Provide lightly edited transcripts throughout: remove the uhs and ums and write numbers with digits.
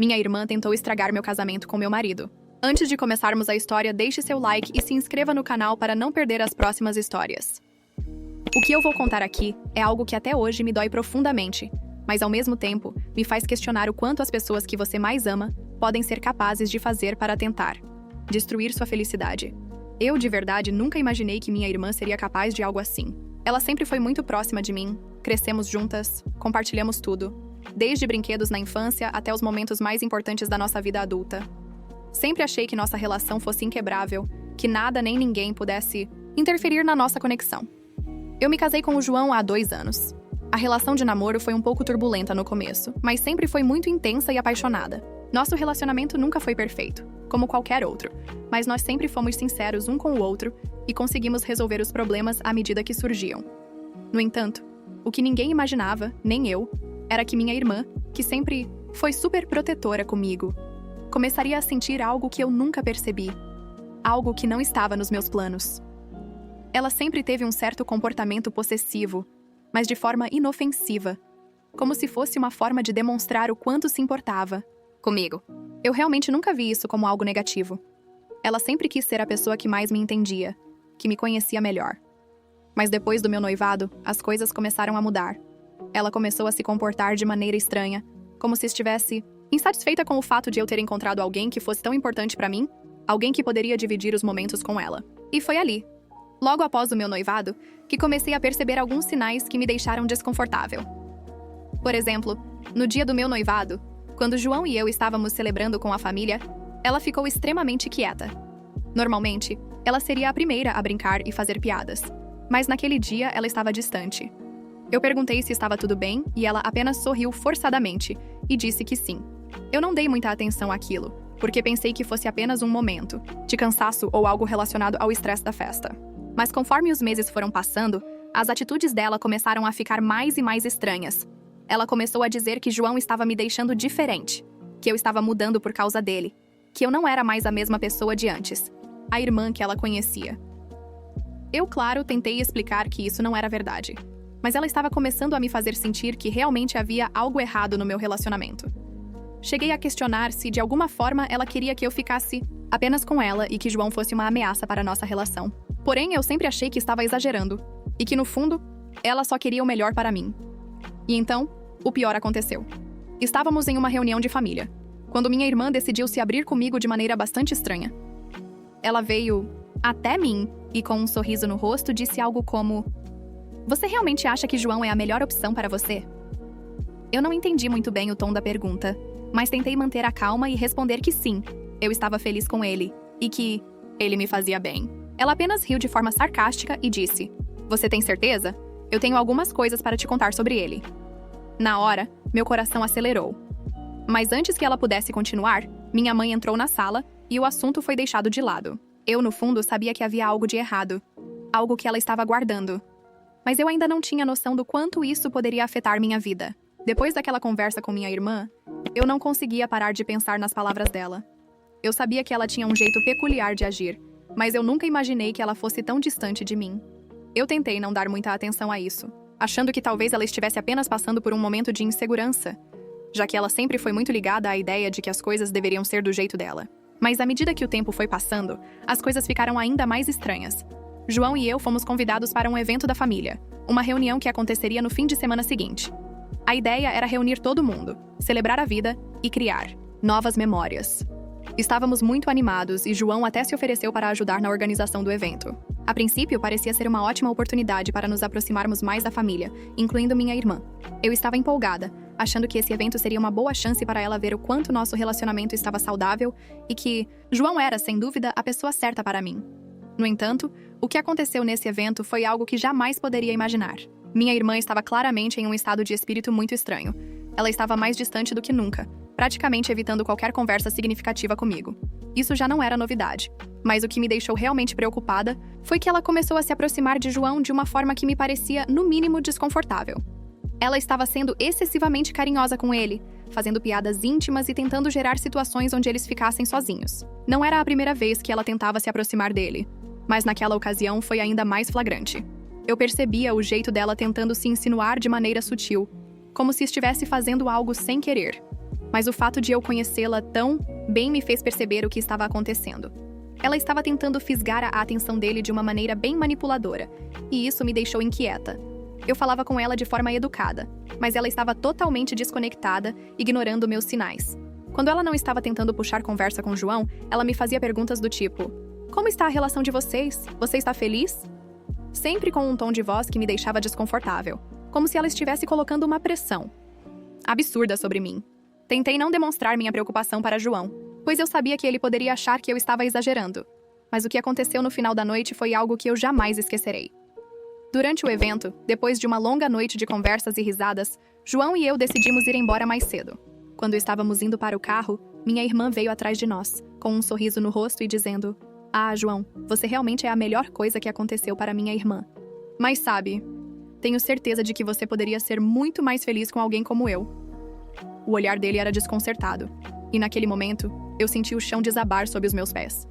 Minha irmã tentou estragar meu casamento com meu marido. Antes de começarmos a história, deixe seu like e se inscreva no canal para não perder as próximas histórias. O que eu vou contar aqui é algo que até hoje me dói profundamente, mas ao mesmo tempo me faz questionar o quanto as pessoas que você mais ama podem ser capazes de fazer para tentar destruir sua felicidade. Eu, de verdade, nunca imaginei que minha irmã seria capaz de algo assim. Ela sempre foi muito próxima de mim, crescemos juntas, compartilhamos tudo, desde brinquedos na infância até os momentos mais importantes da nossa vida adulta. Sempre achei que nossa relação fosse inquebrável, que nada nem ninguém pudesse interferir na nossa conexão. Eu me casei com o João há 2 anos. A relação de namoro foi um pouco turbulenta no começo, mas sempre foi muito intensa e apaixonada. Nosso relacionamento nunca foi perfeito, como qualquer outro, mas nós sempre fomos sinceros um com o outro e conseguimos resolver os problemas à medida que surgiam. No entanto, o que ninguém imaginava, nem eu, era que minha irmã, que sempre foi super protetora comigo, começaria a sentir algo que eu nunca percebi, algo que não estava nos meus planos. Ela sempre teve um certo comportamento possessivo, mas de forma inofensiva, como se fosse uma forma de demonstrar o quanto se importava comigo. Eu realmente nunca vi isso como algo negativo. Ela sempre quis ser a pessoa que mais me entendia, que me conhecia melhor. Mas depois do meu noivado, as coisas começaram a mudar. Ela começou a se comportar de maneira estranha, como se estivesse insatisfeita com o fato de eu ter encontrado alguém que fosse tão importante pra mim, alguém que poderia dividir os momentos com ela. E foi ali, logo após o meu noivado, que comecei a perceber alguns sinais que me deixaram desconfortável. Por exemplo, no dia do meu noivado, quando João e eu estávamos celebrando com a família, ela ficou extremamente quieta. Normalmente, ela seria a primeira a brincar e fazer piadas, mas naquele dia ela estava distante. Eu perguntei se estava tudo bem e ela apenas sorriu forçadamente e disse que sim. Eu não dei muita atenção àquilo, porque pensei que fosse apenas um momento, de cansaço ou algo relacionado ao estresse da festa. Mas conforme os meses foram passando, as atitudes dela começaram a ficar mais e mais estranhas. Ela começou a dizer que João estava me deixando diferente, que eu estava mudando por causa dele, que eu não era mais a mesma pessoa de antes, a irmã que ela conhecia. Eu, claro, tentei explicar que isso não era verdade, mas ela estava começando a me fazer sentir que realmente havia algo errado no meu relacionamento. Cheguei a questionar se, de alguma forma, ela queria que eu ficasse apenas com ela e que João fosse uma ameaça para a nossa relação. Porém, eu sempre achei que estava exagerando, e que, no fundo, ela só queria o melhor para mim. E então, o pior aconteceu. Estávamos em uma reunião de família, quando minha irmã decidiu se abrir comigo de maneira bastante estranha. Ela veio até mim e, com um sorriso no rosto, disse algo como: "Você realmente acha que João é a melhor opção para você?" Eu não entendi muito bem o tom da pergunta, mas tentei manter a calma e responder que sim, eu estava feliz com ele, e que ele me fazia bem. Ela apenas riu de forma sarcástica e disse: "Você tem certeza? Eu tenho algumas coisas para te contar sobre ele." Na hora, meu coração acelerou. Mas antes que ela pudesse continuar, minha mãe entrou na sala e o assunto foi deixado de lado. Eu, no fundo, sabia que havia algo de errado, algo que ela estava guardando. Mas eu ainda não tinha noção do quanto isso poderia afetar minha vida. Depois daquela conversa com minha irmã, eu não conseguia parar de pensar nas palavras dela. Eu sabia que ela tinha um jeito peculiar de agir, mas eu nunca imaginei que ela fosse tão distante de mim. Eu tentei não dar muita atenção a isso, achando que talvez ela estivesse apenas passando por um momento de insegurança, já que ela sempre foi muito ligada à ideia de que as coisas deveriam ser do jeito dela. Mas à medida que o tempo foi passando, as coisas ficaram ainda mais estranhas. João e eu fomos convidados para um evento da família, uma reunião que aconteceria no fim de semana seguinte. A ideia era reunir todo mundo, celebrar a vida e criar novas memórias. Estávamos muito animados e João até se ofereceu para ajudar na organização do evento. A princípio, parecia ser uma ótima oportunidade para nos aproximarmos mais da família, incluindo minha irmã. Eu estava empolgada, achando que esse evento seria uma boa chance para ela ver o quanto nosso relacionamento estava saudável e que João era, sem dúvida, a pessoa certa para mim. No entanto, o que aconteceu nesse evento foi algo que jamais poderia imaginar. Minha irmã estava claramente em um estado de espírito muito estranho. Ela estava mais distante do que nunca, praticamente evitando qualquer conversa significativa comigo. Isso já não era novidade, mas o que me deixou realmente preocupada foi que ela começou a se aproximar de João de uma forma que me parecia, no mínimo, desconfortável. Ela estava sendo excessivamente carinhosa com ele, fazendo piadas íntimas e tentando gerar situações onde eles ficassem sozinhos. Não era a primeira vez que ela tentava se aproximar dele, mas naquela ocasião foi ainda mais flagrante. Eu percebia o jeito dela tentando se insinuar de maneira sutil, como se estivesse fazendo algo sem querer. Mas o fato de eu conhecê-la tão bem me fez perceber o que estava acontecendo. Ela estava tentando fisgar a atenção dele de uma maneira bem manipuladora, e isso me deixou inquieta. Eu falava com ela de forma educada, mas ela estava totalmente desconectada, ignorando meus sinais. Quando ela não estava tentando puxar conversa com João, ela me fazia perguntas do tipo: como está a relação de vocês? Você está feliz? Sempre com um tom de voz que me deixava desconfortável, como se ela estivesse colocando uma pressão absurda sobre mim. Tentei não demonstrar minha preocupação para João, pois eu sabia que ele poderia achar que eu estava exagerando. Mas o que aconteceu no final da noite foi algo que eu jamais esquecerei. Durante o evento, depois de uma longa noite de conversas e risadas, João e eu decidimos ir embora mais cedo. Quando estávamos indo para o carro, minha irmã veio atrás de nós, com um sorriso no rosto e dizendo: "Ah, João, você realmente é a melhor coisa que aconteceu para minha irmã. Mas sabe, tenho certeza de que você poderia ser muito mais feliz com alguém como eu." O olhar dele era desconcertado, e naquele momento, eu senti o chão desabar sob os meus pés.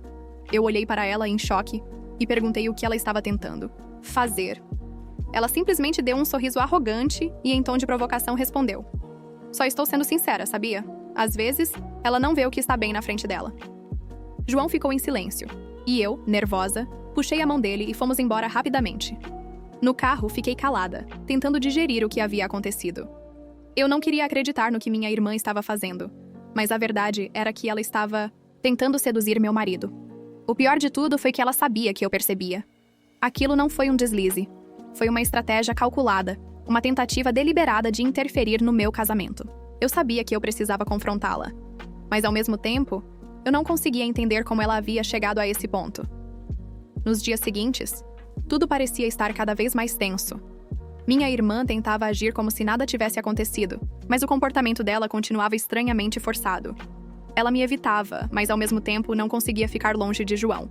Eu olhei para ela em choque e perguntei o que ela estava tentando fazer. Ela simplesmente deu um sorriso arrogante e, em tom de provocação, respondeu: "Só estou sendo sincera, sabia? Às vezes, ela não vê o que está bem na frente dela." João ficou em silêncio, e eu, nervosa, puxei a mão dele e fomos embora rapidamente. No carro, fiquei calada, tentando digerir o que havia acontecido. Eu não queria acreditar no que minha irmã estava fazendo, mas a verdade era que ela estava tentando seduzir meu marido. O pior de tudo foi que ela sabia que eu percebia. Aquilo não foi um deslize. Foi uma estratégia calculada, uma tentativa deliberada de interferir no meu casamento. Eu sabia que eu precisava confrontá-la, mas ao mesmo tempo, eu não conseguia entender como ela havia chegado a esse ponto. Nos dias seguintes, tudo parecia estar cada vez mais tenso. Minha irmã tentava agir como se nada tivesse acontecido, mas o comportamento dela continuava estranhamente forçado. Ela me evitava, mas ao mesmo tempo não conseguia ficar longe de João.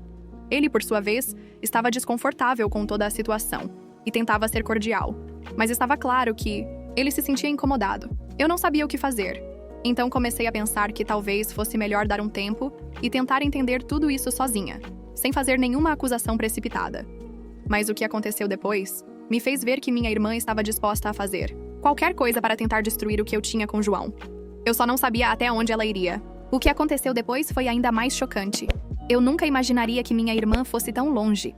Ele, por sua vez, estava desconfortável com toda a situação e tentava ser cordial, mas estava claro que ele se sentia incomodado. Eu não sabia o que fazer, então comecei a pensar que talvez fosse melhor dar um tempo e tentar entender tudo isso sozinha, sem fazer nenhuma acusação precipitada. Mas o que aconteceu depois me fez ver que minha irmã estava disposta a fazer qualquer coisa para tentar destruir o que eu tinha com João. Eu só não sabia até onde ela iria. O que aconteceu depois foi ainda mais chocante. Eu nunca imaginaria que minha irmã fosse tão longe.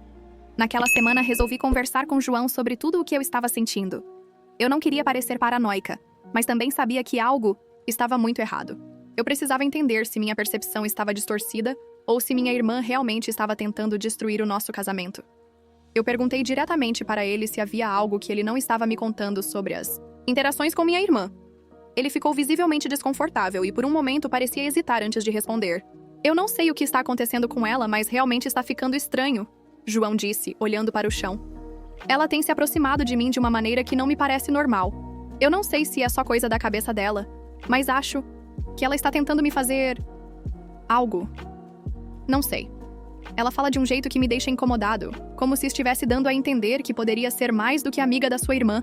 Naquela semana, resolvi conversar com João sobre tudo o que eu estava sentindo. Eu não queria parecer paranoica, mas também sabia que algo estava muito errado. Eu precisava entender se minha percepção estava distorcida ou se minha irmã realmente estava tentando destruir o nosso casamento. Eu perguntei diretamente para ele se havia algo que ele não estava me contando sobre as interações com minha irmã. Ele ficou visivelmente desconfortável e por um momento parecia hesitar antes de responder. "Eu não sei o que está acontecendo com ela, mas realmente está ficando estranho", João disse, olhando para o chão. "Ela tem se aproximado de mim de uma maneira que não me parece normal. Eu não sei se é só coisa da cabeça dela, mas acho que ela está tentando me fazer algo. Não sei. Ela fala de um jeito que me deixa incomodado, como se estivesse dando a entender que poderia ser mais do que amiga da sua irmã."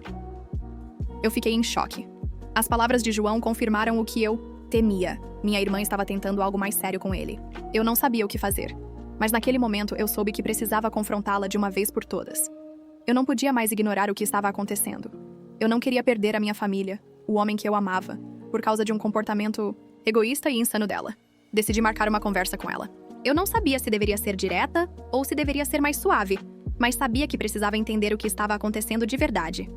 Eu fiquei em choque. As palavras de João confirmaram o que eu temia. Minha irmã estava tentando algo mais sério com ele. Eu não sabia o que fazer, mas naquele momento eu soube que precisava confrontá-la de uma vez por todas. Eu não podia mais ignorar o que estava acontecendo. Eu não queria perder a minha família, o homem que eu amava, por causa de um comportamento egoísta e insano dela. Decidi marcar uma conversa com ela. Eu não sabia se deveria ser direta ou se deveria ser mais suave, mas sabia que precisava entender o que estava acontecendo de verdade.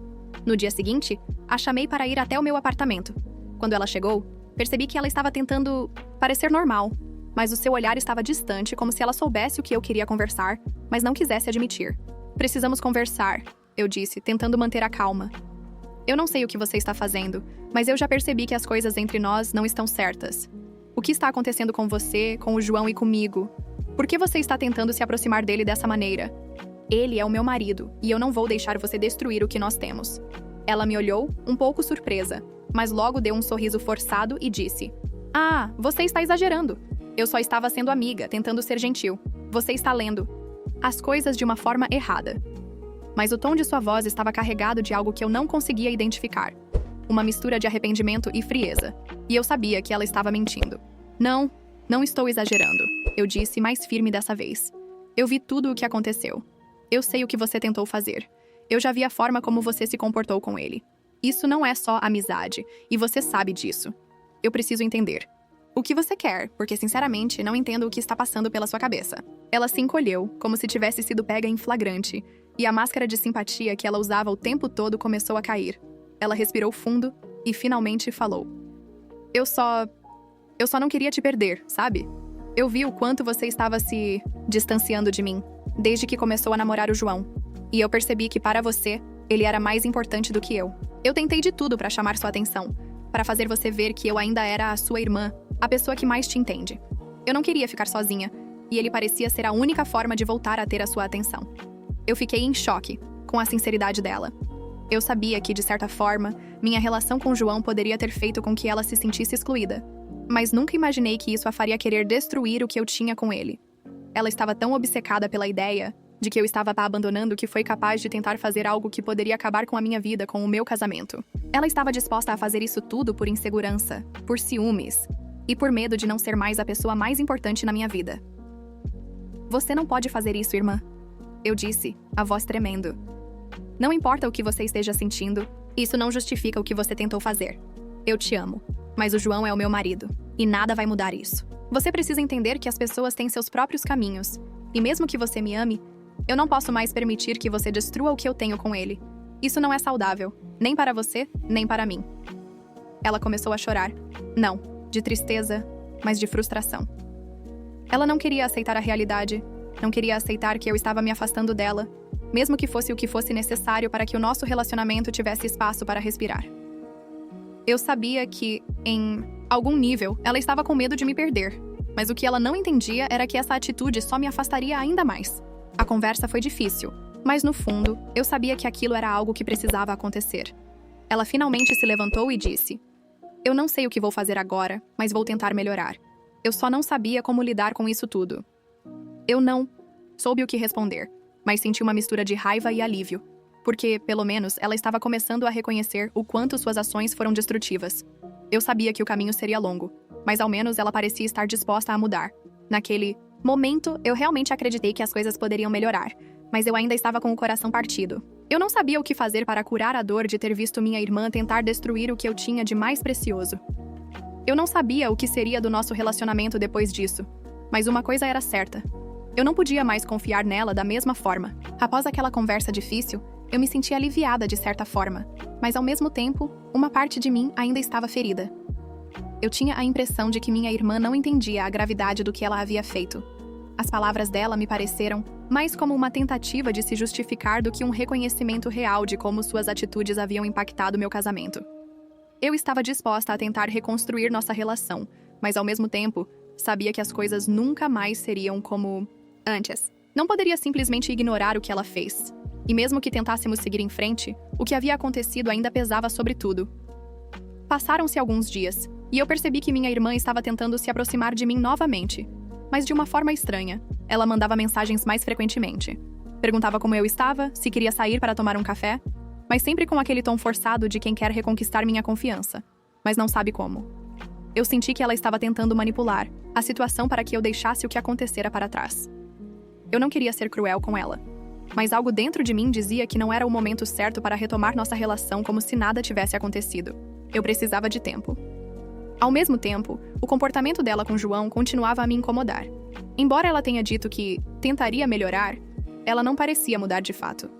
No dia seguinte, a chamei para ir até o meu apartamento. Quando ela chegou, percebi que ela estava tentando parecer normal, mas o seu olhar estava distante, como se ela soubesse o que eu queria conversar, mas não quisesse admitir. "Precisamos conversar", eu disse, tentando manter a calma. "Eu não sei o que você está fazendo, mas eu já percebi que as coisas entre nós não estão certas. O que está acontecendo com você, com o João e comigo? Por que você está tentando se aproximar dele dessa maneira? Ele é o meu marido, e eu não vou deixar você destruir o que nós temos." Ela me olhou, um pouco surpresa, mas logo deu um sorriso forçado e disse: "Ah, você está exagerando. Eu só estava sendo amiga, tentando ser gentil. Você está lendo as coisas de uma forma errada." Mas o tom de sua voz estava carregado de algo que eu não conseguia identificar. Uma mistura de arrependimento e frieza. E eu sabia que ela estava mentindo. Não estou exagerando", eu disse mais firme dessa vez. "Eu vi tudo o que aconteceu. Eu sei o que você tentou fazer. Eu já vi a forma como você se comportou com ele. Isso não é só amizade, e você sabe disso. Eu preciso entender. O que você quer, porque sinceramente não entendo o que está passando pela sua cabeça. Ela se encolheu, como se tivesse sido pega em flagrante, e a máscara de simpatia que ela usava o tempo todo começou a cair. Ela respirou fundo e finalmente falou. Eu só não queria te perder, sabe? Eu vi o quanto você estava se distanciando de mim, desde que começou a namorar o João. E eu percebi que para você, ele era mais importante do que eu. Eu tentei de tudo para chamar sua atenção, para fazer você ver que eu ainda era a sua irmã, a pessoa que mais te entende. Eu não queria ficar sozinha, e ele parecia ser a única forma de voltar a ter a sua atenção. Eu fiquei em choque com a sinceridade dela. Eu sabia que, de certa forma, minha relação com João poderia ter feito com que ela se sentisse excluída, mas nunca imaginei que isso a faria querer destruir o que eu tinha com ele. Ela estava tão obcecada pela ideia de que eu estava a abandonando que foi capaz de tentar fazer algo que poderia acabar com a minha vida, com o meu casamento. Ela estava disposta a fazer isso tudo por insegurança, por ciúmes e por medo de não ser mais a pessoa mais importante na minha vida. Você não pode fazer isso, irmã. Eu disse, a voz tremendo. Não importa o que você esteja sentindo, isso não justifica o que você tentou fazer. Eu te amo, mas o João é o meu marido, e nada vai mudar isso. Você precisa entender que as pessoas têm seus próprios caminhos, e mesmo que você me ame, eu não posso mais permitir que você destrua o que eu tenho com ele. Isso não é saudável, nem para você, nem para mim. Ela começou a chorar. Não, de tristeza, mas de frustração. Ela não queria aceitar a realidade, não queria aceitar que eu estava me afastando dela, mesmo que fosse o que fosse necessário para que o nosso relacionamento tivesse espaço para respirar. Eu sabia que, em algum nível, ela estava com medo de me perder, mas o que ela não entendia era que essa atitude só me afastaria ainda mais. A conversa foi difícil, mas no fundo, eu sabia que aquilo era algo que precisava acontecer. Ela finalmente se levantou e disse: Eu não sei o que vou fazer agora, mas vou tentar melhorar. Eu só não sabia como lidar com isso tudo. Eu não soube o que responder, mas senti uma mistura de raiva e alívio, porque, pelo menos, ela estava começando a reconhecer o quanto suas ações foram destrutivas. Eu sabia que o caminho seria longo, mas ao menos ela parecia estar disposta a mudar. Naquele momento, eu realmente acreditei que as coisas poderiam melhorar, mas eu ainda estava com o coração partido. Eu não sabia o que fazer para curar a dor de ter visto minha irmã tentar destruir o que eu tinha de mais precioso. Eu não sabia o que seria do nosso relacionamento depois disso, mas uma coisa era certa. Eu não podia mais confiar nela da mesma forma. Após aquela conversa difícil, eu me senti aliviada de certa forma, mas ao mesmo tempo, uma parte de mim ainda estava ferida. Eu tinha a impressão de que minha irmã não entendia a gravidade do que ela havia feito. As palavras dela me pareceram mais como uma tentativa de se justificar do que um reconhecimento real de como suas atitudes haviam impactado meu casamento. Eu estava disposta a tentar reconstruir nossa relação, mas ao mesmo tempo, sabia que as coisas nunca mais seriam como antes. Não poderia simplesmente ignorar o que ela fez. E mesmo que tentássemos seguir em frente, o que havia acontecido ainda pesava sobre tudo. Passaram-se alguns dias, e eu percebi que minha irmã estava tentando se aproximar de mim novamente, mas de uma forma estranha. Ela mandava mensagens mais frequentemente. Perguntava como eu estava, se queria sair para tomar um café, mas sempre com aquele tom forçado de quem quer reconquistar minha confiança, mas não sabe como. Eu senti que ela estava tentando manipular a situação para que eu deixasse o que acontecera para trás. Eu não queria ser cruel com ela, mas algo dentro de mim dizia que não era o momento certo para retomar nossa relação como se nada tivesse acontecido. Eu precisava de tempo. Ao mesmo tempo, o comportamento dela com João continuava a me incomodar. Embora ela tenha dito que tentaria melhorar, ela não parecia mudar de fato.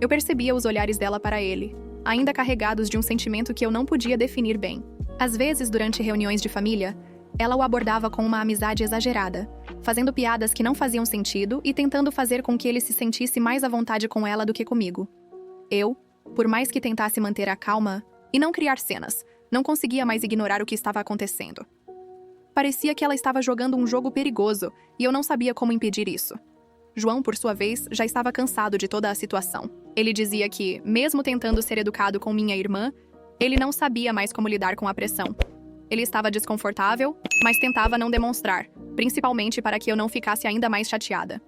Eu percebia os olhares dela para ele, ainda carregados de um sentimento que eu não podia definir bem. Às vezes, durante reuniões de família, ela o abordava com uma amizade exagerada, fazendo piadas que não faziam sentido e tentando fazer com que ele se sentisse mais à vontade com ela do que comigo. Eu, por mais que tentasse manter a calma e não criar cenas, não conseguia mais ignorar o que estava acontecendo. Parecia que ela estava jogando um jogo perigoso e eu não sabia como impedir isso. João, por sua vez, já estava cansado de toda a situação. Ele dizia que, mesmo tentando ser educado com minha irmã, ele não sabia mais como lidar com a pressão. Ele estava desconfortável, mas tentava não demonstrar, principalmente para que eu não ficasse ainda mais chateada.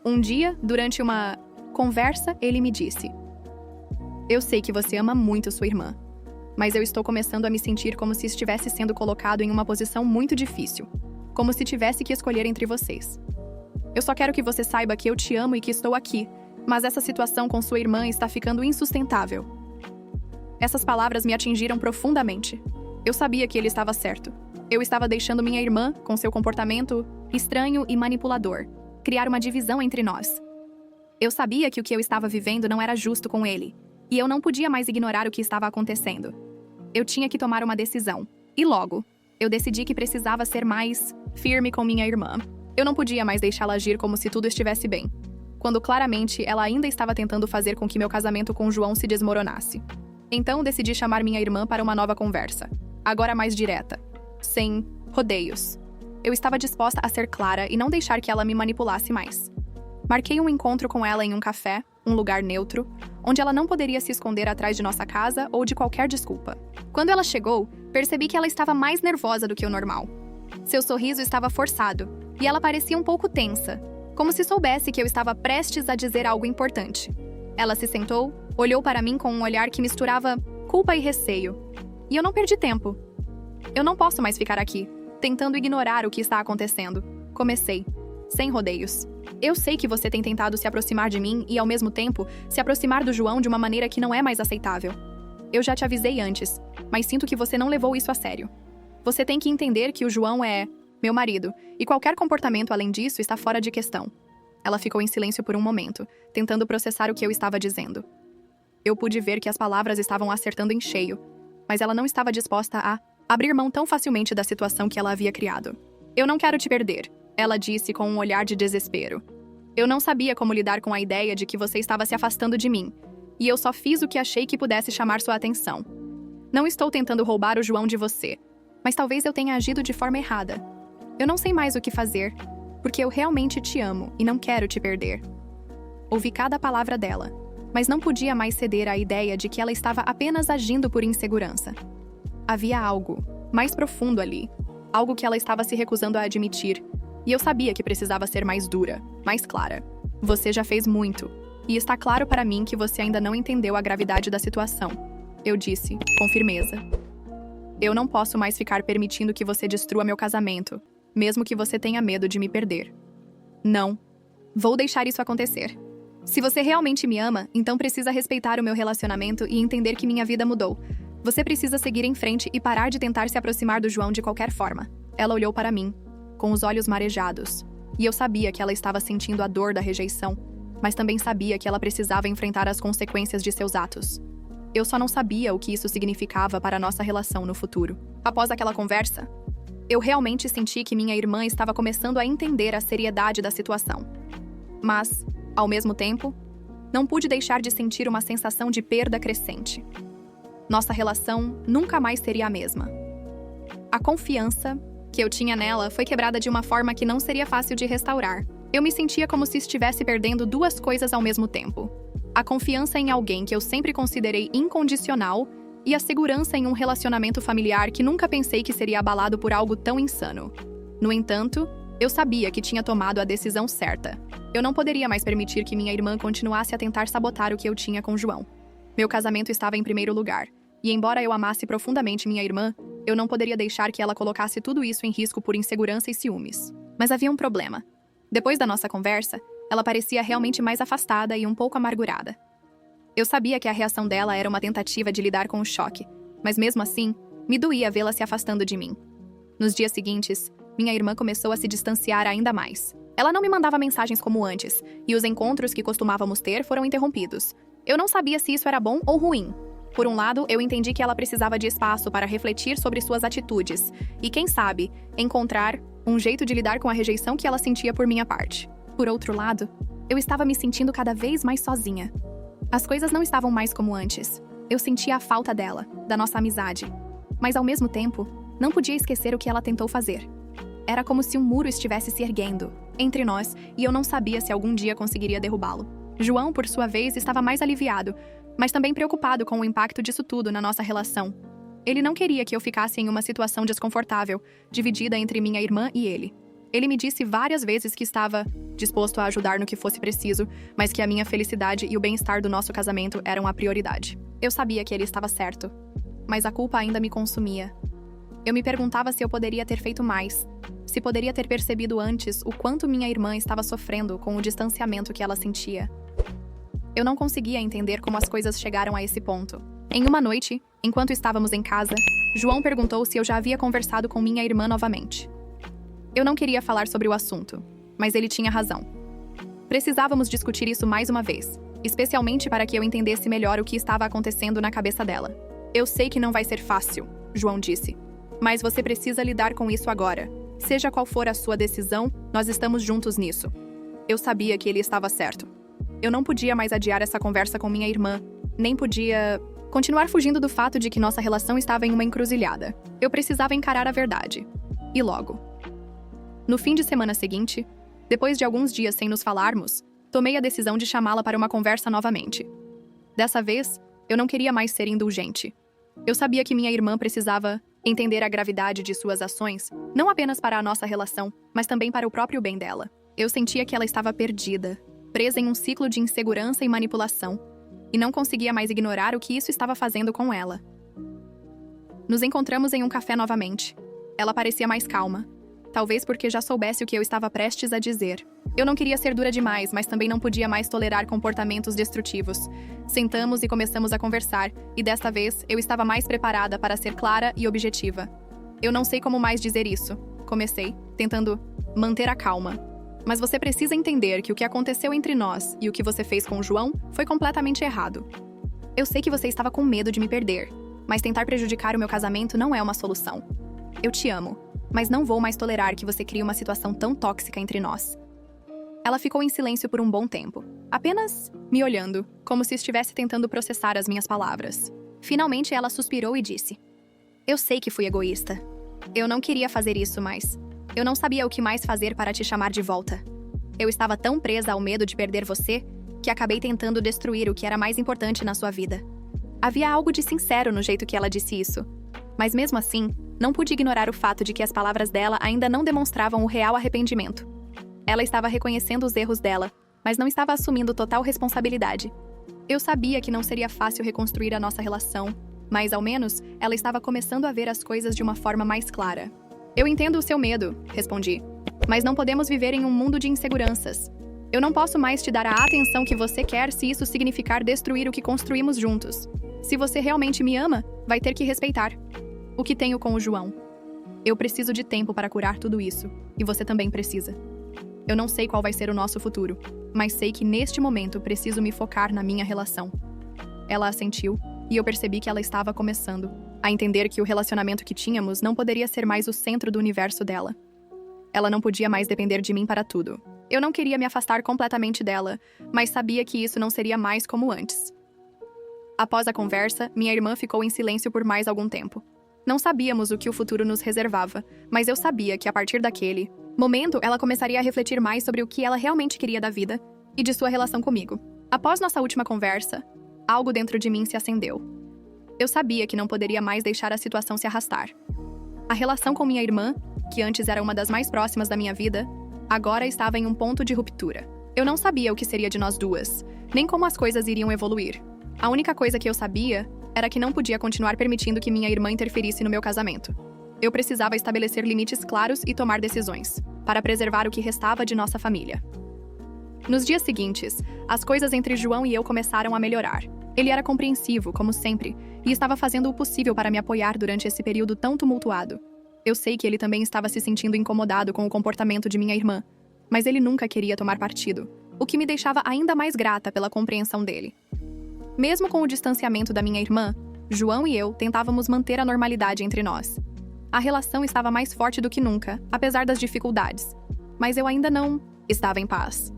Um dia, durante uma conversa, ele me disse: Eu sei que você ama muito sua irmã, mas eu estou começando a me sentir como se estivesse sendo colocado em uma posição muito difícil, como se tivesse que escolher entre vocês. Eu só quero que você saiba que eu te amo e que estou aqui, mas essa situação com sua irmã está ficando insustentável. Essas palavras me atingiram profundamente. Eu sabia que ele estava certo. Eu estava deixando minha irmã, com seu comportamento estranho e manipulador, criar uma divisão entre nós. Eu sabia que o que eu estava vivendo não era justo com ele, e eu não podia mais ignorar o que estava acontecendo. Eu tinha que tomar uma decisão, e logo, eu decidi que precisava ser mais firme com minha irmã. Eu não podia mais deixá-la agir como se tudo estivesse bem, quando claramente ela ainda estava tentando fazer com que meu casamento com João se desmoronasse. Então decidi chamar minha irmã para uma nova conversa, agora mais direta, sem rodeios. Eu estava disposta a ser clara e não deixar que ela me manipulasse mais. Marquei um encontro com ela em um café, um lugar neutro, onde ela não poderia se esconder atrás de nossa casa ou de qualquer desculpa. Quando ela chegou, percebi que ela estava mais nervosa do que o normal. Seu sorriso estava forçado, e ela parecia um pouco tensa, como se soubesse que eu estava prestes a dizer algo importante. Ela se sentou, olhou para mim com um olhar que misturava culpa e receio. E eu não perdi tempo. Eu não posso mais ficar aqui, tentando ignorar o que está acontecendo. Comecei, sem rodeios. Eu sei que você tem tentado se aproximar de mim e, ao mesmo tempo, se aproximar do João de uma maneira que não é mais aceitável. Eu já te avisei antes, mas sinto que você não levou isso a sério. Você tem que entender que o João é meu marido, e qualquer comportamento além disso está fora de questão. Ela ficou em silêncio por um momento, tentando processar o que eu estava dizendo. Eu pude ver que as palavras estavam acertando em cheio, mas ela não estava disposta a abrir mão tão facilmente da situação que ela havia criado. Eu não quero te perder, ela disse com um olhar de desespero. Eu não sabia como lidar com a ideia de que você estava se afastando de mim, e eu só fiz o que achei que pudesse chamar sua atenção. Não estou tentando roubar o João de você, mas talvez eu tenha agido de forma errada. Eu não sei mais o que fazer, porque eu realmente te amo e não quero te perder. Ouvi cada palavra dela, mas não podia mais ceder à ideia de que ela estava apenas agindo por insegurança. Havia algo mais profundo ali, algo que ela estava se recusando a admitir, e eu sabia que precisava ser mais dura, mais clara. Você já fez muito, e está claro para mim que você ainda não entendeu a gravidade da situação. Eu disse, com firmeza. Eu não posso mais ficar permitindo que você destrua meu casamento, mesmo que você tenha medo de me perder. Não. Vou deixar isso acontecer. Se você realmente me ama, então precisa respeitar o meu relacionamento e entender que minha vida mudou. Você precisa seguir em frente e parar de tentar se aproximar do João de qualquer forma. Ela olhou para mim, com os olhos marejados, e eu sabia que ela estava sentindo a dor da rejeição, mas também sabia que ela precisava enfrentar as consequências de seus atos. Eu só não sabia o que isso significava para a nossa relação no futuro. Após aquela conversa, eu realmente senti que minha irmã estava começando a entender a seriedade da situação. Mas, ao mesmo tempo, não pude deixar de sentir uma sensação de perda crescente. Nossa relação nunca mais seria a mesma. A confiança que eu tinha nela foi quebrada de uma forma que não seria fácil de restaurar. Eu me sentia como se estivesse perdendo duas coisas ao mesmo tempo. A confiança em alguém que eu sempre considerei incondicional e a segurança em um relacionamento familiar que nunca pensei que seria abalado por algo tão insano. No entanto, eu sabia que tinha tomado a decisão certa. Eu não poderia mais permitir que minha irmã continuasse a tentar sabotar o que eu tinha com João. Meu casamento estava em primeiro lugar, e embora eu amasse profundamente minha irmã, eu não poderia deixar que ela colocasse tudo isso em risco por insegurança e ciúmes. Mas havia um problema. Depois da nossa conversa, ela parecia realmente mais afastada e um pouco amargurada. Eu sabia que a reação dela era uma tentativa de lidar com o choque, mas mesmo assim, me doía vê-la se afastando de mim. Nos dias seguintes, minha irmã começou a se distanciar ainda mais. Ela não me mandava mensagens como antes, e os encontros que costumávamos ter foram interrompidos. Eu não sabia se isso era bom ou ruim. Por um lado, eu entendi que ela precisava de espaço para refletir sobre suas atitudes e, quem sabe, encontrar um jeito de lidar com a rejeição que ela sentia por minha parte. Por outro lado, eu estava me sentindo cada vez mais sozinha. As coisas não estavam mais como antes. Eu sentia a falta dela, da nossa amizade. Mas, ao mesmo tempo, não podia esquecer o que ela tentou fazer. Era como se um muro estivesse se erguendo entre nós e eu não sabia se algum dia conseguiria derrubá-lo. João, por sua vez, estava mais aliviado, mas também preocupado com o impacto disso tudo na nossa relação. Ele não queria que eu ficasse em uma situação desconfortável, dividida entre minha irmã e ele. Ele me disse várias vezes que estava disposto a ajudar no que fosse preciso, mas que a minha felicidade e o bem-estar do nosso casamento eram a prioridade. Eu sabia que ele estava certo, mas a culpa ainda me consumia. Eu me perguntava se eu poderia ter feito mais, se poderia ter percebido antes o quanto minha irmã estava sofrendo com o distanciamento que ela sentia. Eu não conseguia entender como as coisas chegaram a esse ponto. Em uma noite, enquanto estávamos em casa, João perguntou se eu já havia conversado com minha irmã novamente. Eu não queria falar sobre o assunto, mas ele tinha razão. Precisávamos discutir isso mais uma vez, especialmente para que eu entendesse melhor o que estava acontecendo na cabeça dela. Eu sei que não vai ser fácil, João disse, mas você precisa lidar com isso agora. Seja qual for a sua decisão, nós estamos juntos nisso. Eu sabia que ele estava certo. Eu não podia mais adiar essa conversa com minha irmã, nem podia continuar fugindo do fato de que nossa relação estava em uma encruzilhada. Eu precisava encarar a verdade. E logo. No fim de semana seguinte, depois de alguns dias sem nos falarmos, tomei a decisão de chamá-la para uma conversa novamente. Dessa vez, eu não queria mais ser indulgente. Eu sabia que minha irmã precisava entender a gravidade de suas ações, não apenas para a nossa relação, mas também para o próprio bem dela. Eu sentia que ela estava perdida, presa em um ciclo de insegurança e manipulação, e não conseguia mais ignorar o que isso estava fazendo com ela. Nos encontramos em um café novamente. Ela parecia mais calma, talvez porque já soubesse o que eu estava prestes a dizer. Eu não queria ser dura demais, mas também não podia mais tolerar comportamentos destrutivos. Sentamos e começamos a conversar, e desta vez eu estava mais preparada para ser clara e objetiva. Eu não sei como mais dizer isso, comecei, tentando manter a calma. Mas você precisa entender que o que aconteceu entre nós e o que você fez com o João foi completamente errado. Eu sei que você estava com medo de me perder, mas tentar prejudicar o meu casamento não é uma solução. Eu te amo, mas não vou mais tolerar que você crie uma situação tão tóxica entre nós. Ela ficou em silêncio por um bom tempo, apenas me olhando, como se estivesse tentando processar as minhas palavras. Finalmente ela suspirou e disse: Eu sei que fui egoísta. Eu não queria fazer isso, mas eu não sabia o que mais fazer para te chamar de volta. Eu estava tão presa ao medo de perder você que acabei tentando destruir o que era mais importante na sua vida. Havia algo de sincero no jeito que ela disse isso, mas mesmo assim, não pude ignorar o fato de que as palavras dela ainda não demonstravam o real arrependimento. Ela estava reconhecendo os erros dela, mas não estava assumindo total responsabilidade. Eu sabia que não seria fácil reconstruir a nossa relação, mas ao menos ela estava começando a ver as coisas de uma forma mais clara. Eu entendo o seu medo, respondi, mas não podemos viver em um mundo de inseguranças. Eu não posso mais te dar a atenção que você quer se isso significar destruir o que construímos juntos. Se você realmente me ama, vai ter que respeitar o que tenho com o João. Eu preciso de tempo para curar tudo isso, e você também precisa. Eu não sei qual vai ser o nosso futuro, mas sei que neste momento preciso me focar na minha relação. Ela assentiu, e eu percebi que ela estava começando a entender que o relacionamento que tínhamos não poderia ser mais o centro do universo dela. Ela não podia mais depender de mim para tudo. Eu não queria me afastar completamente dela, mas sabia que isso não seria mais como antes. Após a conversa, minha irmã ficou em silêncio por mais algum tempo. Não sabíamos o que o futuro nos reservava, mas eu sabia que a partir daquele momento ela começaria a refletir mais sobre o que ela realmente queria da vida e de sua relação comigo. Após nossa última conversa, algo dentro de mim se acendeu. Eu sabia que não poderia mais deixar a situação se arrastar. A relação com minha irmã, que antes era uma das mais próximas da minha vida, agora estava em um ponto de ruptura. Eu não sabia o que seria de nós duas, nem como as coisas iriam evoluir. A única coisa que eu sabia era que não podia continuar permitindo que minha irmã interferisse no meu casamento. Eu precisava estabelecer limites claros e tomar decisões, para preservar o que restava de nossa família. Nos dias seguintes, as coisas entre João e eu começaram a melhorar. Ele era compreensivo, como sempre, e estava fazendo o possível para me apoiar durante esse período tão tumultuado. Eu sei que ele também estava se sentindo incomodado com o comportamento de minha irmã, mas ele nunca queria tomar partido, o que me deixava ainda mais grata pela compreensão dele. Mesmo com o distanciamento da minha irmã, João e eu tentávamos manter a normalidade entre nós. A relação estava mais forte do que nunca, apesar das dificuldades, mas eu ainda não estava em paz.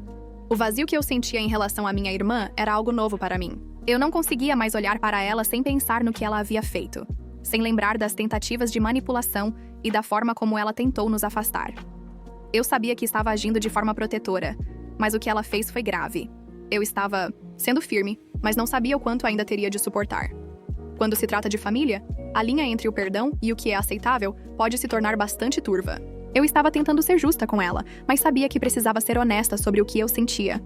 O vazio que eu sentia em relação à minha irmã era algo novo para mim. Eu não conseguia mais olhar para ela sem pensar no que ela havia feito, sem lembrar das tentativas de manipulação e da forma como ela tentou nos afastar. Eu sabia que estava agindo de forma protetora, mas o que ela fez foi grave. Eu estava sendo firme, mas não sabia o quanto ainda teria de suportar. Quando se trata de família, a linha entre o perdão e o que é aceitável pode se tornar bastante turva. Eu estava tentando ser justa com ela, mas sabia que precisava ser honesta sobre o que eu sentia.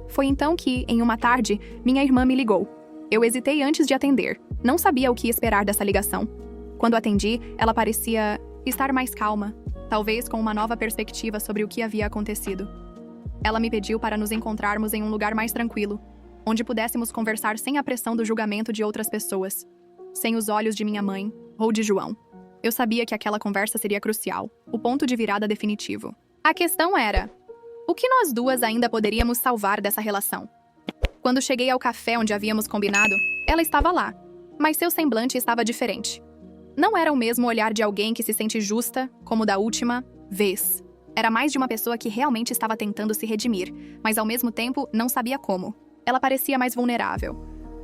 Foi então que, em uma tarde, minha irmã me ligou. Eu hesitei antes de atender. Não sabia o que esperar dessa ligação. Quando atendi, ela parecia estar mais calma, talvez com uma nova perspectiva sobre o que havia acontecido. Ela me pediu para nos encontrarmos em um lugar mais tranquilo, onde pudéssemos conversar sem a pressão do julgamento de outras pessoas, sem os olhos de minha mãe ou de João. Eu sabia que aquela conversa seria crucial, o ponto de virada definitivo. A questão era: o que nós duas ainda poderíamos salvar dessa relação? Quando cheguei ao café onde havíamos combinado, ela estava lá, mas seu semblante estava diferente. Não era o mesmo olhar de alguém que se sente justa, como da última vez. Era mais de uma pessoa que realmente estava tentando se redimir, mas ao mesmo tempo não sabia como. Ela parecia mais vulnerável,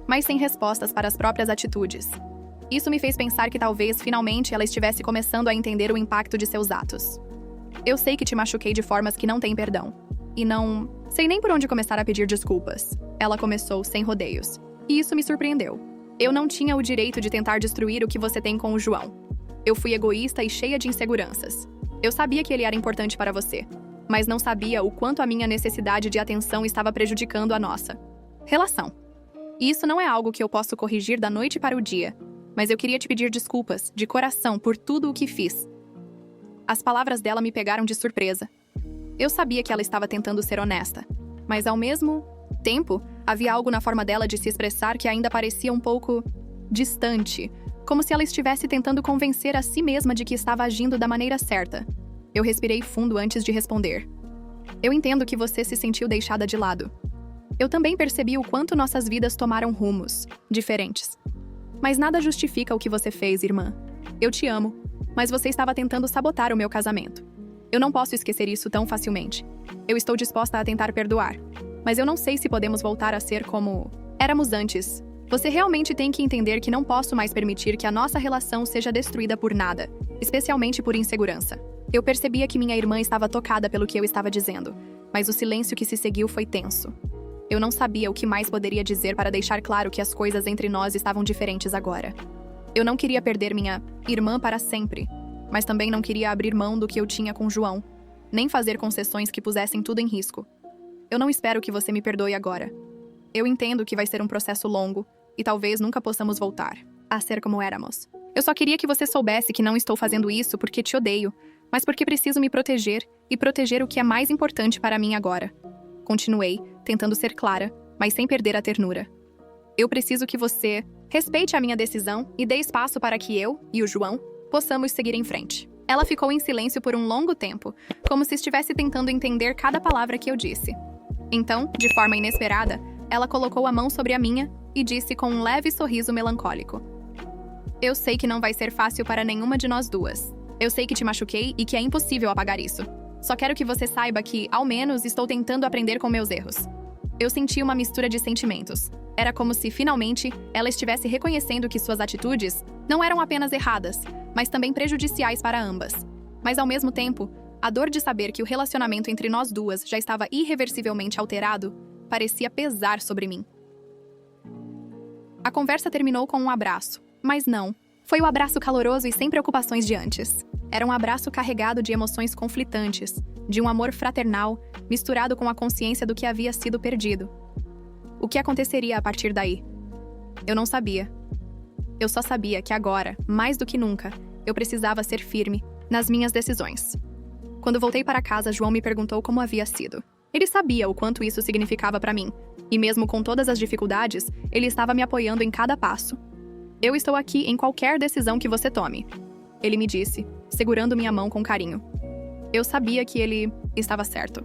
mas sem respostas para as próprias atitudes. Isso me fez pensar que talvez, finalmente, ela estivesse começando a entender o impacto de seus atos. Eu sei que te machuquei de formas que não têm perdão. E não sei nem por onde começar a pedir desculpas. Ela começou sem rodeios. E isso me surpreendeu. Eu não tinha o direito de tentar destruir o que você tem com o João. Eu fui egoísta e cheia de inseguranças. Eu sabia que ele era importante para você, mas não sabia o quanto a minha necessidade de atenção estava prejudicando a nossa relação. E isso não é algo que eu posso corrigir da noite para o dia, mas eu queria te pedir desculpas, de coração, por tudo o que fiz. As palavras dela me pegaram de surpresa. Eu sabia que ela estava tentando ser honesta, mas ao mesmo tempo, havia algo na forma dela de se expressar que ainda parecia um pouco distante, como se ela estivesse tentando convencer a si mesma de que estava agindo da maneira certa. Eu respirei fundo antes de responder. Eu entendo que você se sentiu deixada de lado. Eu também percebi o quanto nossas vidas tomaram rumos diferentes. Mas nada justifica o que você fez, irmã. Eu te amo, mas você estava tentando sabotar o meu casamento. Eu não posso esquecer isso tão facilmente. Eu estou disposta a tentar perdoar, mas eu não sei se podemos voltar a ser como éramos antes. Você realmente tem que entender que não posso mais permitir que a nossa relação seja destruída por nada, especialmente por insegurança. Eu percebia que minha irmã estava tocada pelo que eu estava dizendo, mas o silêncio que se seguiu foi tenso. Eu não sabia o que mais poderia dizer para deixar claro que as coisas entre nós estavam diferentes agora. Eu não queria perder minha irmã para sempre, mas também não queria abrir mão do que eu tinha com João, nem fazer concessões que pusessem tudo em risco. Eu não espero que você me perdoe agora. Eu entendo que vai ser um processo longo, e talvez nunca possamos voltar a ser como éramos. Eu só queria que você soubesse que não estou fazendo isso porque te odeio, mas porque preciso me proteger e proteger o que é mais importante para mim agora. Continuei, tentando ser clara, mas sem perder a ternura. Eu preciso que você respeite a minha decisão e dê espaço para que eu e o João possamos seguir em frente. Ela ficou em silêncio por um longo tempo, como se estivesse tentando entender cada palavra que eu disse. Então, de forma inesperada, ela colocou a mão sobre a minha e disse com um leve sorriso melancólico: Eu sei que não vai ser fácil para nenhuma de nós duas. Eu sei que te machuquei e que é impossível apagar isso. Só quero que você saiba que, ao menos, estou tentando aprender com meus erros. Eu senti uma mistura de sentimentos. Era como se, finalmente, ela estivesse reconhecendo que suas atitudes não eram apenas erradas, mas também prejudiciais para ambas. Mas, ao mesmo tempo, a dor de saber que o relacionamento entre nós duas já estava irreversivelmente alterado parecia pesar sobre mim. A conversa terminou com um abraço, mas não. Foi o abraço caloroso e sem preocupações de antes. Era um abraço carregado de emoções conflitantes, de um amor fraternal, misturado com a consciência do que havia sido perdido. O que aconteceria a partir daí? Eu não sabia. Eu só sabia que agora, mais do que nunca, eu precisava ser firme nas minhas decisões. Quando voltei para casa, João me perguntou como havia sido. Ele sabia o quanto isso significava para mim, e mesmo com todas as dificuldades, ele estava me apoiando em cada passo. Eu estou aqui em qualquer decisão que você tome, ele me disse, segurando minha mão com carinho. Eu sabia que ele estava certo.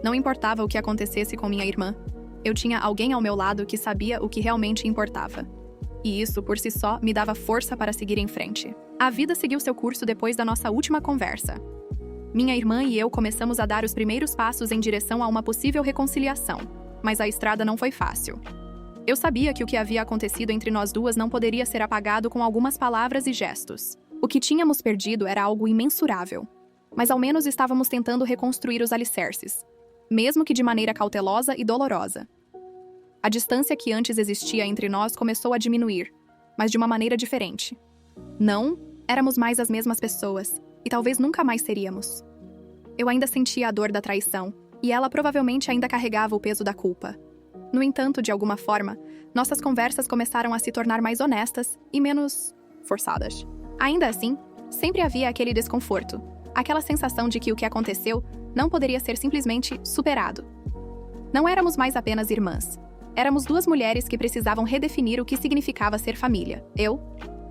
Não importava o que acontecesse com minha irmã, eu tinha alguém ao meu lado que sabia o que realmente importava. E isso, por si só, me dava força para seguir em frente. A vida seguiu seu curso depois da nossa última conversa. Minha irmã e eu começamos a dar os primeiros passos em direção a uma possível reconciliação, mas a estrada não foi fácil. Eu sabia que o que havia acontecido entre nós duas não poderia ser apagado com algumas palavras e gestos. O que tínhamos perdido era algo imensurável, mas ao menos estávamos tentando reconstruir os alicerces, mesmo que de maneira cautelosa e dolorosa. A distância que antes existia entre nós começou a diminuir, mas de uma maneira diferente. Não éramos mais as mesmas pessoas, e talvez nunca mais seríamos. Eu ainda sentia a dor da traição, e ela provavelmente ainda carregava o peso da culpa. No entanto, de alguma forma, nossas conversas começaram a se tornar mais honestas e menos forçadas. Ainda assim, sempre havia aquele desconforto, aquela sensação de que o que aconteceu não poderia ser simplesmente superado. Não éramos mais apenas irmãs. Éramos duas mulheres que precisavam redefinir o que significava ser família. Eu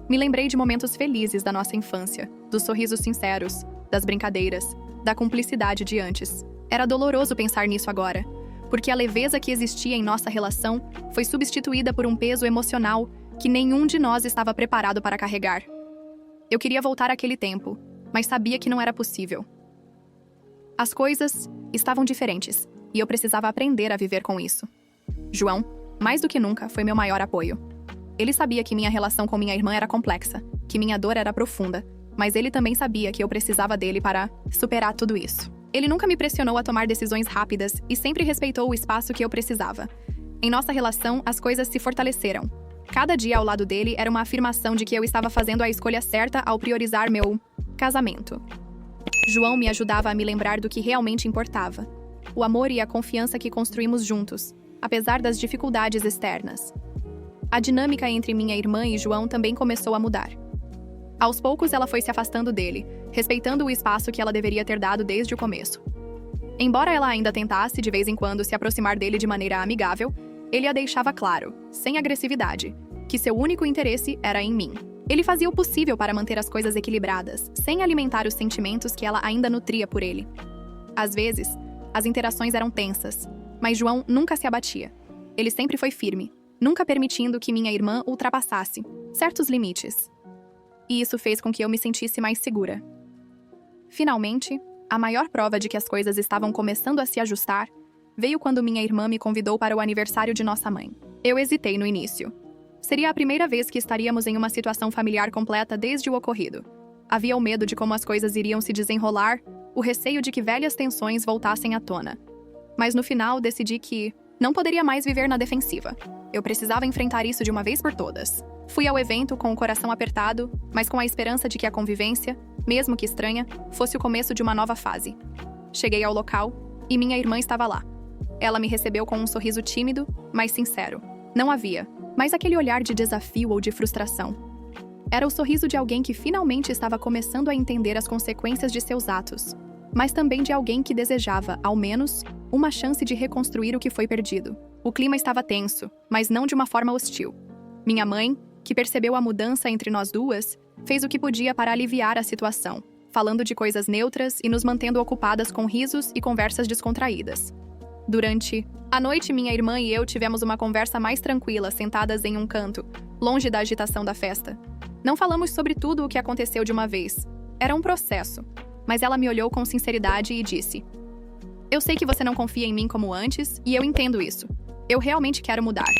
me lembrei de momentos felizes da nossa infância, dos sorrisos sinceros, das brincadeiras, da cumplicidade de antes. Era doloroso pensar nisso agora, porque a leveza que existia em nossa relação foi substituída por um peso emocional que nenhum de nós estava preparado para carregar. Eu queria voltar àquele tempo, mas sabia que não era possível. As coisas estavam diferentes, e eu precisava aprender a viver com isso. João, mais do que nunca, foi meu maior apoio. Ele sabia que minha relação com minha irmã era complexa, que minha dor era profunda, mas ele também sabia que eu precisava dele para superar tudo isso. Ele nunca me pressionou a tomar decisões rápidas e sempre respeitou o espaço que eu precisava. Em nossa relação, as coisas se fortaleceram. Cada dia ao lado dele era uma afirmação de que eu estava fazendo a escolha certa ao priorizar meu casamento. João me ajudava a me lembrar do que realmente importava: o amor e a confiança que construímos juntos, apesar das dificuldades externas. A dinâmica entre minha irmã e João também começou a mudar. Aos poucos, ela foi se afastando dele, respeitando o espaço que ela deveria ter dado desde o começo. Embora ela ainda tentasse, de vez em quando, se aproximar dele de maneira amigável, ele a deixava claro, sem agressividade, que seu único interesse era em mim. Ele fazia o possível para manter as coisas equilibradas, sem alimentar os sentimentos que ela ainda nutria por ele. Às vezes, as interações eram tensas, mas João nunca se abatia. Ele sempre foi firme, nunca permitindo que minha irmã ultrapassasse certos limites. E isso fez com que eu me sentisse mais segura. Finalmente, a maior prova de que as coisas estavam começando a se ajustar veio quando minha irmã me convidou para o aniversário de nossa mãe. Eu hesitei no início. Seria a primeira vez que estaríamos em uma situação familiar completa desde o ocorrido. Havia o medo de como as coisas iriam se desenrolar, o receio de que velhas tensões voltassem à tona. Mas no final decidi que não poderia mais viver na defensiva. Eu precisava enfrentar isso de uma vez por todas. Fui ao evento com o coração apertado, mas com a esperança de que a convivência, mesmo que estranha, fosse o começo de uma nova fase. Cheguei ao local e minha irmã estava lá. Ela me recebeu com um sorriso tímido, mas sincero. Não havia mais aquele olhar de desafio ou de frustração. Era o sorriso de alguém que finalmente estava começando a entender as consequências de seus atos, mas também de alguém que desejava, ao menos, uma chance de reconstruir o que foi perdido. O clima estava tenso, mas não de uma forma hostil. Minha mãe, que percebeu a mudança entre nós duas, fez o que podia para aliviar a situação, falando de coisas neutras e nos mantendo ocupadas com risos e conversas descontraídas. Durante a noite, minha irmã e eu tivemos uma conversa mais tranquila, sentadas em um canto, longe da agitação da festa. Não falamos sobre tudo o que aconteceu de uma vez. Era um processo, mas ela me olhou com sinceridade e disse: "Eu sei que você não confia em mim como antes, e eu entendo isso. Eu realmente quero mudar.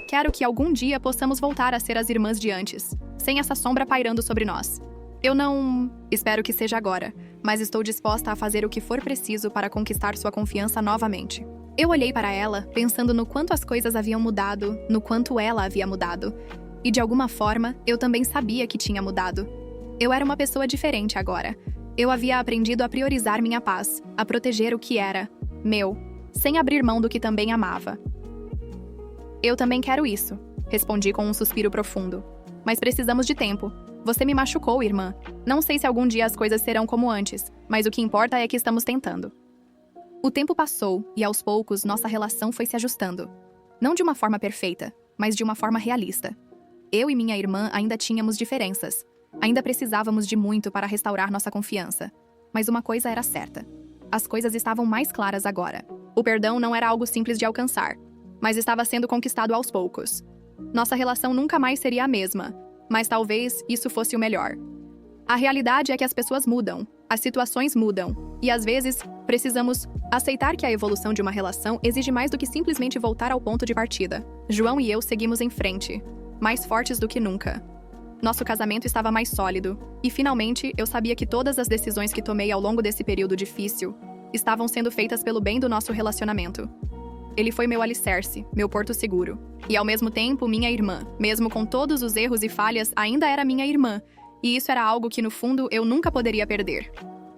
Quero que algum dia possamos voltar a ser as irmãs de antes, sem essa sombra pairando sobre nós. Eu não espero que seja agora, mas estou disposta a fazer o que for preciso para conquistar sua confiança novamente." Eu olhei para ela, pensando no quanto as coisas haviam mudado, no quanto ela havia mudado. E de alguma forma, eu também sabia que tinha mudado. Eu era uma pessoa diferente agora. Eu havia aprendido a priorizar minha paz, a proteger o que era meu, sem abrir mão do que também amava. "Eu também quero isso", respondi com um suspiro profundo. "Mas precisamos de tempo. Você me machucou, irmã. Não sei se algum dia as coisas serão como antes, mas o que importa é que estamos tentando." O tempo passou e, aos poucos, nossa relação foi se ajustando. Não de uma forma perfeita, mas de uma forma realista. Eu e minha irmã ainda tínhamos diferenças. Ainda precisávamos de muito para restaurar nossa confiança. Mas uma coisa era certa: as coisas estavam mais claras agora. O perdão não era algo simples de alcançar, mas estava sendo conquistado aos poucos. Nossa relação nunca mais seria a mesma, mas talvez isso fosse o melhor. A realidade é que as pessoas mudam, as situações mudam, e às vezes precisamos aceitar que a evolução de uma relação exige mais do que simplesmente voltar ao ponto de partida. João e eu seguimos em frente, mais fortes do que nunca. Nosso casamento estava mais sólido, e finalmente eu sabia que todas as decisões que tomei ao longo desse período difícil estavam sendo feitas pelo bem do nosso relacionamento. Ele foi meu alicerce, meu porto seguro. E ao mesmo tempo, minha irmã, mesmo com todos os erros e falhas, ainda era minha irmã, e isso era algo que, no fundo, eu nunca poderia perder.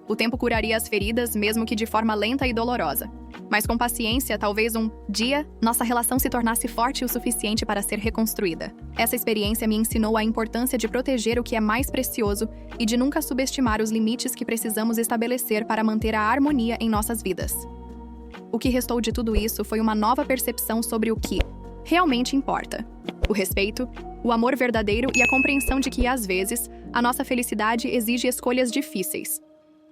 O tempo curaria as feridas, mesmo que de forma lenta e dolorosa. Mas com paciência, talvez um dia, nossa relação se tornasse forte o suficiente para ser reconstruída. Essa experiência me ensinou a importância de proteger o que é mais precioso e de nunca subestimar os limites que precisamos estabelecer para manter a harmonia em nossas vidas. O que restou de tudo isso foi uma nova percepção sobre o que realmente importa. O respeito, o amor verdadeiro e a compreensão de que, às vezes, a nossa felicidade exige escolhas difíceis.